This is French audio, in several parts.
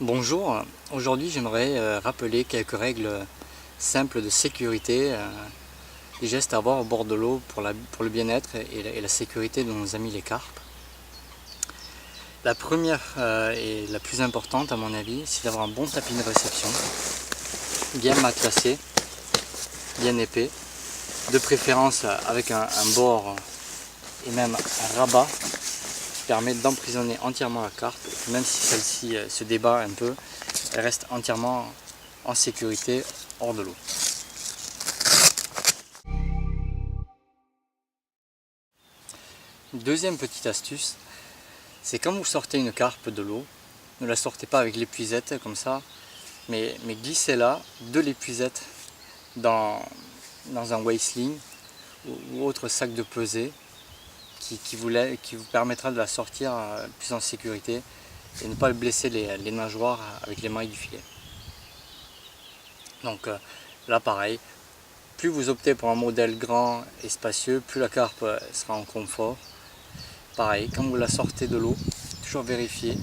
Bonjour, aujourd'hui j'aimerais rappeler quelques règles simples de sécurité, des gestes à avoir au bord de l'eau pour le bien-être et la sécurité de nos amis les carpes. La première et la plus importante à mon avis, c'est d'avoir un bon tapis de réception, bien matelassé, bien épais, de préférence avec un bord et même un rabat qui permet d'emprisonner entièrement la carpe, même si celle-ci se débat un peu, elle reste entièrement en sécurité hors de l'eau. Deuxième petite astuce, c'est quand vous sortez une carpe de l'eau, ne la sortez pas avec l'épuisette comme ça, mais glissez-la de l'épuisette dans un waistling ou autre sac de pesée qui vous permettra de la sortir plus en sécurité et ne pas blesser les nageoires avec les mailles du filet. Donc là pareil, plus vous optez pour un modèle grand et spacieux, plus la carpe sera en confort. Pareil, quand vous la sortez de l'eau, toujours vérifier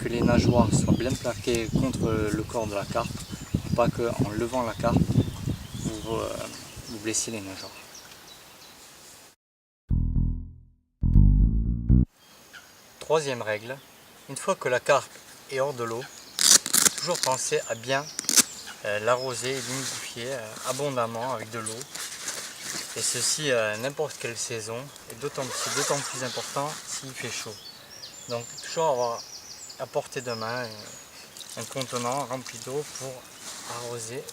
que les nageoires soient bien plaquées contre le corps de la carpe, pour pas qu'en levant la carpe, vous blessiez les nageoires. Troisième règle, une fois que la carpe est hors de l'eau, toujours penser à bien l'arroser et l'humidifier abondamment avec de l'eau. Et ceci à n'importe quelle saison, et d'autant plus important s'il fait chaud. Donc toujours avoir à portée de main un contenant rempli d'eau pour arroser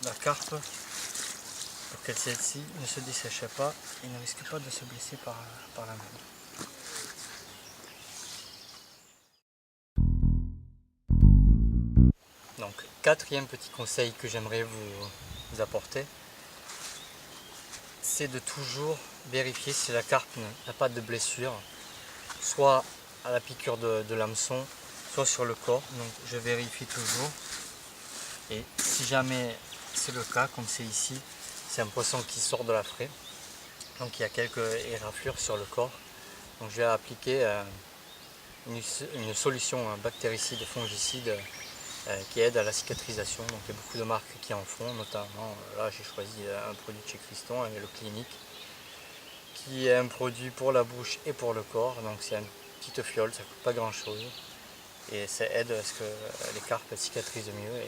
la carpe pour que celle-ci ne se dessèche pas et ne risque pas de se blesser par la même. Donc quatrième petit conseil que j'aimerais vous apporter, c'est de toujours vérifier si la carpe n'a pas de blessure, soit à la piqûre de l'hameçon, soit sur le corps. Donc je vérifie toujours, et si jamais c'est le cas, comme c'est ici, c'est un poisson qui sort de la fraie, donc il y a quelques éraflures sur le corps. Donc je vais appliquer une solution bactéricide et fongicide qui aide à la cicatrisation. Donc il y a beaucoup de marques qui en font, notamment là j'ai choisi un produit de chez Criston, le Clinique, qui est un produit pour la bouche et pour le corps. Donc c'est une petite fiole, ça coûte pas grand chose et ça aide à ce que les carpes cicatrisent mieux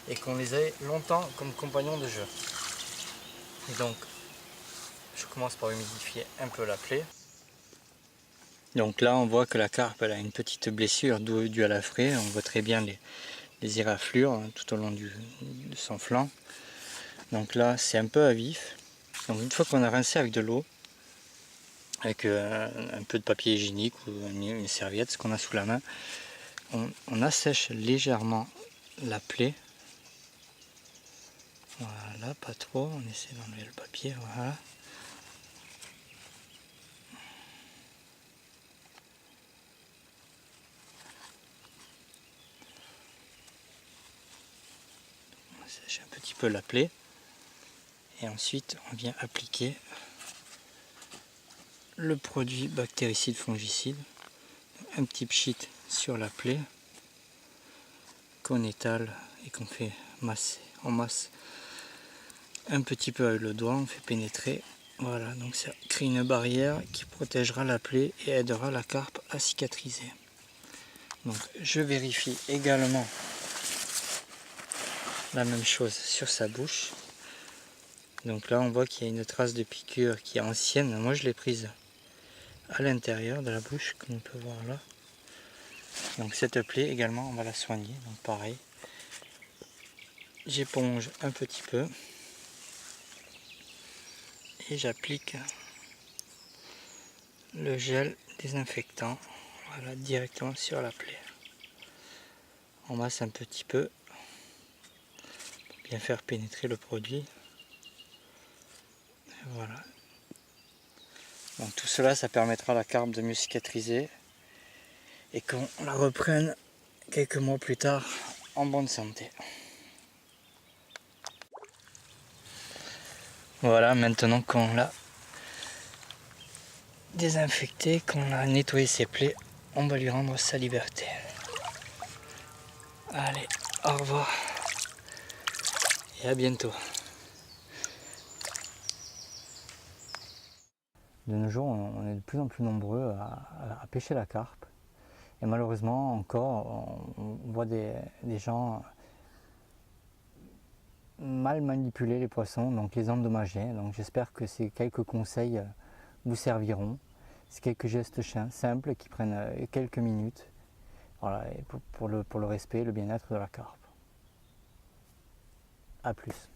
et qu'on les ait longtemps comme compagnons de jeu. Donc je commence par humidifier un peu la plaie. Donc là on voit que la carpe elle a une petite blessure due à la fraie, on voit très bien les éraflures tout au long de son flanc. Donc là c'est un peu à vif. Donc une fois qu'on a rincé avec de l'eau, avec un peu de papier hygiénique ou une serviette, ce qu'on a sous la main, on assèche légèrement la plaie. Voilà, pas trop, on essaie d'enlever le papier, voilà. On assèche un petit peu la plaie et ensuite on vient appliquer le produit bactéricide fongicide, un petit pchit sur la plaie qu'on étale et qu'on fait masser en masse un petit peu avec le doigt, on fait pénétrer. Voilà, donc ça crée une barrière qui protégera la plaie et aidera la carpe à cicatriser. Donc je vérifie également la même chose sur sa bouche. Donc là on voit qu'il y a une trace de piqûre qui est ancienne. Moi je l'ai prise à l'intérieur de la bouche, comme on peut voir là. Donc cette plaie également on va la soigner. Donc pareil, j'éponge un petit peu et j'applique le gel désinfectant, voilà, directement sur la plaie. On masse un petit peu pour bien faire pénétrer le produit. Et voilà. Donc tout cela, ça permettra à la carpe de mieux cicatriser et qu'on la reprenne quelques mois plus tard en bonne santé. Voilà, maintenant qu'on l'a désinfecté, qu'on a nettoyé ses plaies, on va lui rendre sa liberté. Allez, au revoir. Et à bientôt. De nos jours, on est de plus en plus nombreux à pêcher la carpe. Et malheureusement, encore, on voit des gens mal manipuler les poissons, donc les endommager. Donc j'espère que ces quelques conseils vous serviront. C'est quelques gestes simples qui prennent quelques minutes, voilà, et pour le respect et le bien-être de la carpe. A plus.